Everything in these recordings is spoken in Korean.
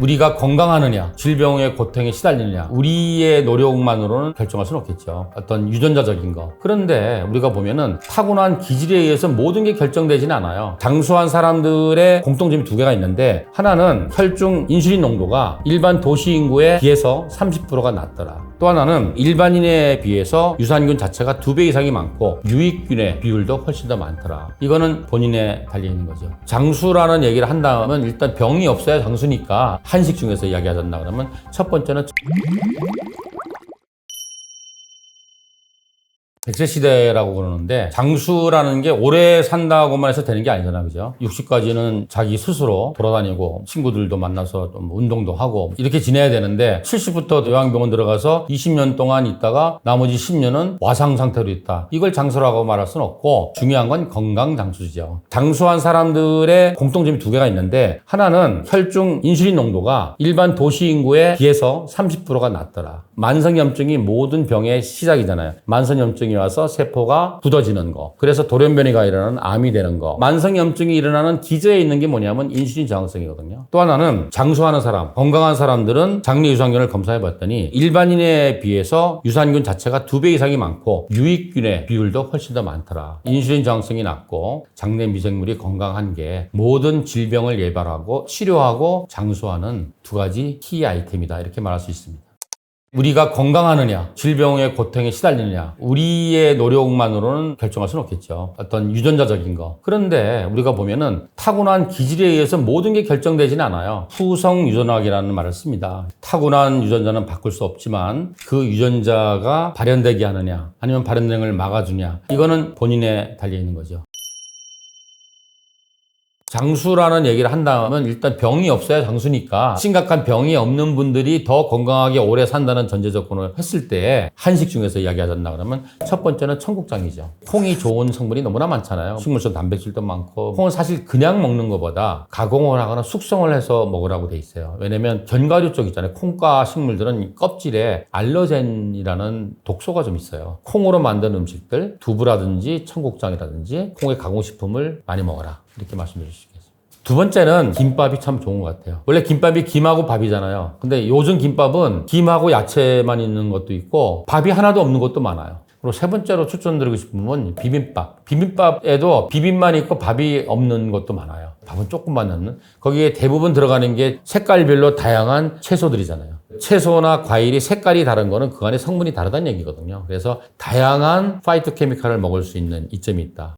우리가 건강하느냐, 질병의 고통에 시달리느냐, 우리의 노력만으로는 결정할 수는 없겠죠. 어떤 유전자적인 거. 그런데 우리가 보면은 타고난 기질에 의해서 모든 게 결정되지는 않아요. 장수한 사람들의 공통점이 두 개가 있는데, 하나는 혈중 인슐린 농도가 일반 도시 인구에 비해서 30%가 낮더라. 또 하나는 일반인에 비해서 유산균 자체가 2배 이상이 많고 유익균의 비율도 훨씬 더 많더라. 이거는 본인에 달려있는 거죠. 장수라는 얘기를 한다면 일단 병이 없어야 장수니까 한식 중에서 이야기하셨나 그러면 첫 번째는 100세 시대라고 그러는데, 장수라는 게 오래 산다고만 해서 되는 게 아니잖아, 그죠? 60까지는 자기 스스로 돌아다니고 친구들도 만나서 좀 운동도 하고 이렇게 지내야 되는데, 70부터 요양병원 들어가서 20년 동안 있다가 나머지 10년은 와상 상태로 있다. 이걸 장수라고 말할 수는 없고, 중요한 건 건강 장수죠. 장수한 사람들의 공통점이 두 개가 있는데, 하나는 혈중 인슐린 농도가 일반 도시 인구에 비해서 30%가 낮더라. 만성염증이 모든 병의 시작이잖아요. 만성염증이 와서 세포가 굳어지는 거, 그래서 돌연변이가 일어나는 암이 되는 거, 만성염증이 일어나는 기저에 있는 게 뭐냐면 인슐린 저항성이거든요. 또 하나는 장수하는 사람, 건강한 사람들은 장내 유산균을 검사해 봤더니 일반인에 비해서 유산균 자체가 2배 이상이 많고 유익균의 비율도 훨씬 더 많더라. 인슐린 저항성이 낮고 장내 미생물이 건강한 게 모든 질병을 예방하고 치료하고 장수하는 두 가지 키 아이템이다, 이렇게 말할 수 있습니다. 우리가 건강하느냐, 질병의 고통에 시달리느냐, 우리의 노력만으로는 결정할 수는 없겠죠. 어떤 유전자적인 거. 그런데 우리가 보면은 타고난 기질에 의해서 모든 게 결정되지는 않아요. 후성 유전학이라는 말을 씁니다. 타고난 유전자는 바꿀 수 없지만 그 유전자가 발현되게 하느냐, 아니면 발현되는 걸 막아주냐, 이거는 본인에 달려있는 거죠. 장수라는 얘기를 한다면 일단 병이 없어야 장수니까, 심각한 병이 없는 분들이 더 건강하게 오래 산다는 전제 조건을 했을 때 한식 중에서 이야기하셨나 그러면 첫 번째는 청국장이죠. 콩이 좋은 성분이 너무나 많잖아요. 식물성 단백질도 많고, 콩은 사실 그냥 먹는 것보다 가공을 하거나 숙성을 해서 먹으라고 돼 있어요. 왜냐면 견과류 쪽 있잖아요. 콩과 식물들은 껍질에 알러젠이라는 독소가 좀 있어요. 콩으로 만든 음식들, 두부라든지 청국장이라든지 콩의 가공식품을 많이 먹어라, 이렇게 말씀드릴 수 있겠습니다. 두 번째는 김밥이 참 좋은 것 같아요. 원래 김밥이 김하고 밥이잖아요. 근데 요즘 김밥은 김하고 야채만 있는 것도 있고 밥이 하나도 없는 것도 많아요. 그리고 세 번째로 추천드리고 싶은 건 비빔밥. 비빔밥에도 비빔만 있고 밥이 없는 것도 많아요. 밥은 조금만 넣는. 거기에 대부분 들어가는 게 색깔별로 다양한 채소들이잖아요. 채소나 과일이 색깔이 다른 거는 그 안에 성분이 다르다는 얘기거든요. 그래서 다양한 파이토케미칼을 먹을 수 있는 이점이 있다.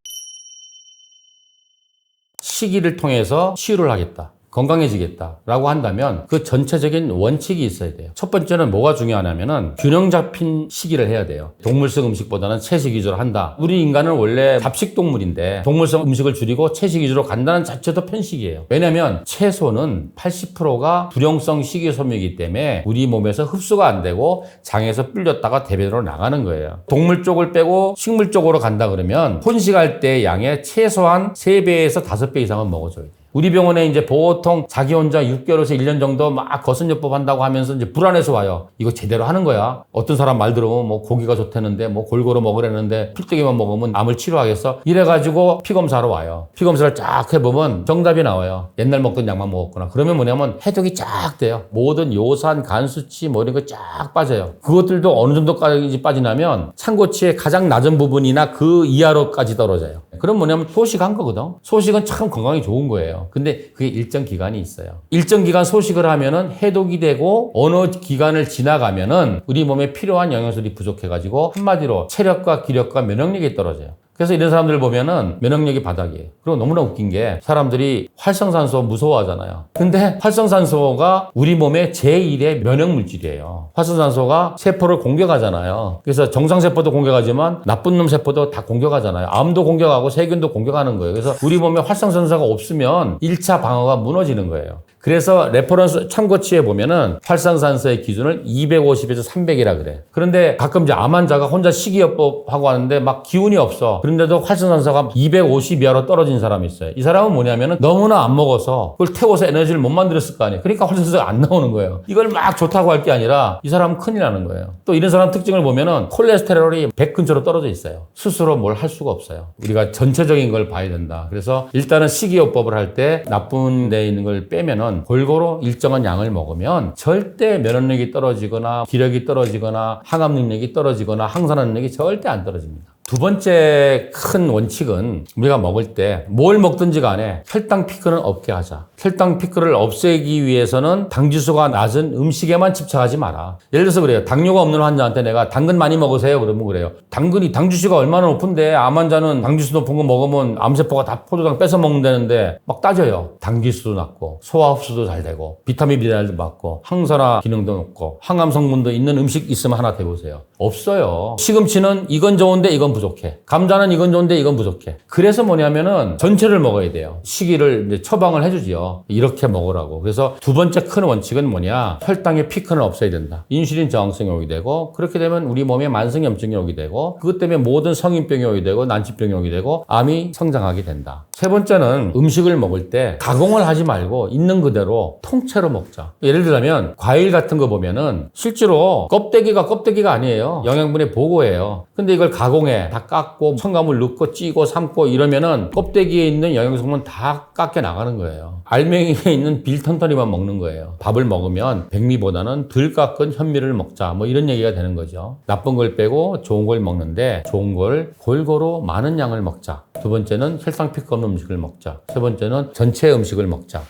시기를 통해서 치유를 하겠다, 건강해지겠다라고 한다면 그 전체적인 원칙이 있어야 돼요. 첫 번째는 뭐가 중요하냐면은 균형 잡힌 시기를 해야 돼요. 동물성 음식보다는 채식 위주로 한다. 우리 인간은 원래 잡식 동물인데 동물성 음식을 줄이고 채식 위주로 간다는 자체도 편식이에요. 왜냐면 채소는 80%가 불용성 식이섬유이기 때문에 우리 몸에서 흡수가 안 되고 장에서 불렸다가 대변으로 나가는 거예요. 동물 쪽을 빼고 식물 쪽으로 간다 그러면 혼식할 때 양의 최소한 3배에서 5배 이상은 먹어줘야 돼요. 우리 병원에 이제 보통 자기 혼자 6개월에서 1년 정도 막 거슴요법 한다고 하면서 이제 불안해서 와요. 이거 제대로 하는 거야? 어떤 사람 말 들으면 뭐 고기가 좋다는데 뭐 골고루 먹으라는데 풀떼기만 먹으면 암을 치료하겠어? 이래가지고 피검사로 와요. 피검사를 쫙 해보면 정답이 나와요. 옛날 먹던 약만 먹었구나. 그러면 뭐냐면 해독이 쫙 돼요. 모든 요산, 간 수치 뭐 이런 거 쫙 빠져요. 그것들도 어느 정도까지 빠지냐면 창고치의 가장 낮은 부분이나 그 이하로까지 떨어져요. 그럼 뭐냐면 소식한 거거든. 소식은 참 건강에 좋은 거예요. 근데 그게 일정 기간이 있어요. 일정 기간 소식을 하면은 해독이 되고 어느 기간을 지나가면은 우리 몸에 필요한 영양소들이 부족해가지고 한마디로 체력과 기력과 면역력이 떨어져요. 그래서 이런 사람들을 보면은 면역력이 바닥이에요. 그리고 너무나 웃긴 게 사람들이 활성산소 무서워하잖아요. 근데 활성산소가 우리 몸의 제1의 면역물질이에요. 활성산소가 세포를 공격하잖아요. 그래서 정상세포도 공격하지만 나쁜 놈 세포도 다 공격하잖아요. 암도 공격하고 세균도 공격하는 거예요. 그래서 우리 몸에 활성산소가 없으면 1차 방어가 무너지는 거예요. 그래서 레퍼런스 참고치에 보면은 활성산소의 기준을 250에서 300이라 그래. 그런데 가끔 이제 암 환자가 혼자 식이요법 하고 하는데 막 기운이 없어. 그런데도 활성산소가 250 이하로 떨어진 사람이 있어요. 이 사람은 뭐냐면은 너무나 안 먹어서 그걸 태워서 에너지를 못 만들었을 거 아니에요. 그러니까 활성산소가 안 나오는 거예요. 이걸 막 좋다고 할 게 아니라 이 사람은 큰일 나는 거예요. 또 이런 사람 특징을 보면은 콜레스테롤이 100 근처로 떨어져 있어요. 스스로 뭘 할 수가 없어요. 우리가 전체적인 걸 봐야 된다. 그래서 일단은 식이요법을 할 때 나쁜 데 있는 걸 빼면은 뭐냐면 골고루 일정한 양을 먹으면 절대 면역력이 떨어지거나 기력이 떨어지거나 항암 능력이 떨어지거나 항산화 능력이 절대 안 떨어집니다. 두 번째 큰 원칙은 우리가 먹을 때 뭘 먹든지 간에 혈당 피크는 없게 하자. 혈당 피크를 없애기 위해서는 당지수가 낮은 음식에만 집착하지 마라. 예를 들어서 그래요. 당뇨가 없는 환자한테 내가 당근 많이 먹으세요. 그러면 그래요. 당근이 당지수가 얼마나 높은데 암 환자는 당지수 높은 거 먹으면 암세포가 다 포도당 뺏어 먹는다는데 막 따져요. 당지수도 낮고 소화 흡수도 잘 되고 비타민 미네랄도 많고 항산화 기능도 높고 항암 성분도 있는 음식 있으면 하나 대보세요. 없어요. 시금치는 이건 좋은데 이건 부족해. 감자는 이건 좋은데 이건 부족해. 그래서 뭐냐면은 전체를 먹어야 돼요. 시기를 이제 처방을 해주지요. 이렇게 먹으라고. 그래서 두 번째 큰 원칙은 뭐냐? 혈당의 피크는 없어야 된다. 인슐린 저항성이 오게 되고 그렇게 되면 우리 몸에 만성염증이 오게 되고 그것 때문에 모든 성인병이 오게 되고 난치병이 오게 되고 암이 성장하게 된다. 세 번째는 음식을 먹을 때 가공을 하지 말고 있는 그대로 통째로 먹자. 예를 들자면 과일 같은 거 보면은 실제로 껍데기가 아니에요. 영양분의 보고예요. 근데 이걸 가공해 다 깎고 첨가물 넣고 찌고 삶고 이러면은 껍데기에 있는 영양성분 다 깎여 나가는 거예요. 알맹이에 있는 빌턴터리만 먹는 거예요. 밥을 먹으면 백미보다는 덜 깎은 현미를 먹자. 뭐 이런 얘기가 되는 거죠. 나쁜 걸 빼고 좋은 걸 먹는데 좋은 걸 골고루 많은 양을 먹자. 두 번째는 혈당 피크 없는 음식을 먹자. 세 번째는 전체 음식을 먹자.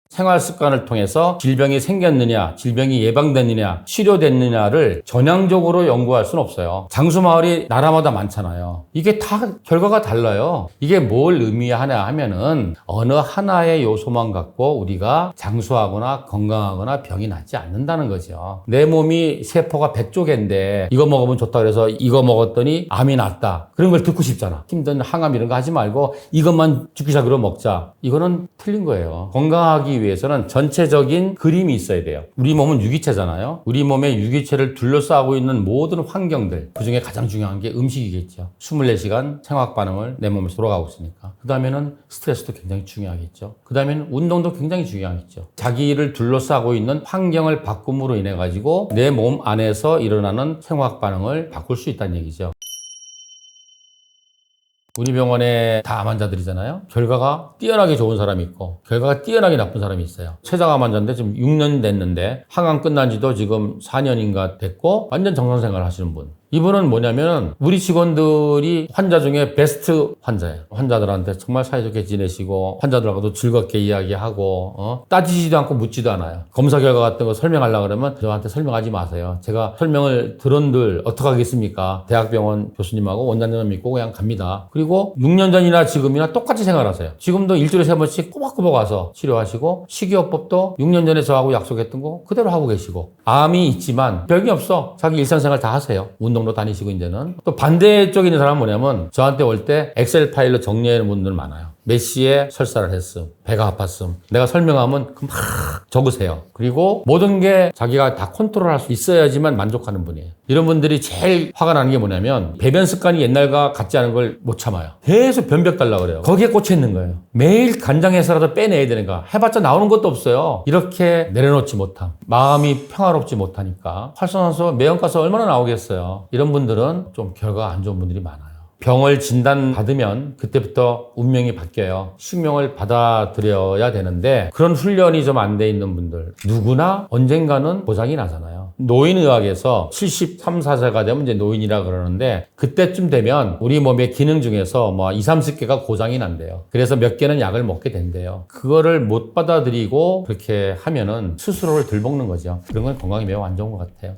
생활 습관을 통해서 질병이 생겼느냐, 질병이 예방됐느냐, 치료됐느냐를 전향적으로 연구할 수는 없어요. 장수마을이 나라마다 많잖아요. 이게 다 결과가 달라요. 이게 뭘 의미하냐 하면은 어느 하나의 요소만 갖고 우리가 장수하거나 건강하거나 병이 낫지 않는다는 거죠. 내 몸이 세포가 100조개인데 이거 먹으면 좋다 그래서 이거 먹었더니 암이 낫다. 그런 걸 듣고 싶잖아. 힘든 항암 이런 거 하지 말고 이것만 주기적으로 먹자. 이거는 틀린 거예요. 건강하기 위해서는 전체적인 그림이 있어야 돼요. 우리 몸은 유기체잖아요. 우리 몸의 유기체를 둘러싸고 있는 모든 환경들, 그중에 가장 중요한 게 음식이겠죠. 24시간 생화학 반응을 내 몸에서 돌아가고 있으니까. 그 다음에는 스트레스도 굉장히 중요하겠죠. 그 다음에는 운동도 굉장히 중요하겠죠. 자기를 둘러싸고 있는 환경을 바꿈으로 인해 가지고 내 몸 안에서 일어나는 생화학 반응을 바꿀 수 있다는 얘기죠. 우리 병원에 다 암 환자들이잖아요. 결과가 뛰어나게 좋은 사람이 있고 결과가 뛰어나게 나쁜 사람이 있어요. 췌장암 환자인데 지금 6년 됐는데 항암 끝난 지도 지금 4년인가 됐고 완전 정상생활 하시는 분. 이분은 뭐냐면 우리 직원들이 환자 중에 베스트 환자예요. 환자들한테 정말 사이좋게 지내시고 환자들하고도 즐겁게 이야기하고 따지지도 않고 묻지도 않아요. 검사 결과 같은 거 설명하려고 그러면 저한테 설명하지 마세요. 제가 설명을 들은들 어떡하겠습니까? 대학병원 교수님하고 원장님을 믿고 그냥 갑니다. 그리고 6년 전이나 지금이나 똑같이 생활하세요. 지금도 일주일에 3번씩 꼬박꼬박 와서 치료하시고 식이요법도 6년 전에 저하고 약속했던 거 그대로 하고 계시고 암이 있지만 별게 없어. 자기 일상생활 다 하세요. 운동도 다니시고 이제는. 또 반대쪽에 있는 사람은 뭐냐면 저한테 올 때 엑셀 파일로 정리하는 분들 많아요. 몇 시에 설사를 했음, 배가 아팠음. 내가 설명하면 막 적으세요. 그리고 모든 게 자기가 다 컨트롤할 수 있어야지만 만족하는 분이에요. 이런 분들이 제일 화가 나는 게 뭐냐면 배변 습관이 옛날과 같지 않은 걸 못 참아요. 계속 변벽 달라고 그래요. 거기에 꽂혀 있는 거예요. 매일 간장에서라도 빼내야 되는가. 해봤자 나오는 것도 없어요. 이렇게 내려놓지 못함. 마음이 평화롭지 못하니까 활성산소 매연가스 얼마나 나오겠어요. 이런 분들은 좀 결과가 안 좋은 분들이 많아요. 병을 진단받으면 그때부터 운명이 바뀌어요. 숙명을 받아들여야 되는데 그런 훈련이 좀 안 돼 있는 분들 누구나 언젠가는 고장이 나잖아요. 노인의학에서 73, 4세가 되면 이제 노인이라 그러는데 그때쯤 되면 우리 몸의 기능 중에서 뭐 20, 30개가 고장이 난대요. 그래서 몇 개는 약을 먹게 된대요. 그거를 못 받아들이고 그렇게 하면은 스스로를 들먹는 거죠. 그런 건 건강이 매우 안 좋은 것 같아요.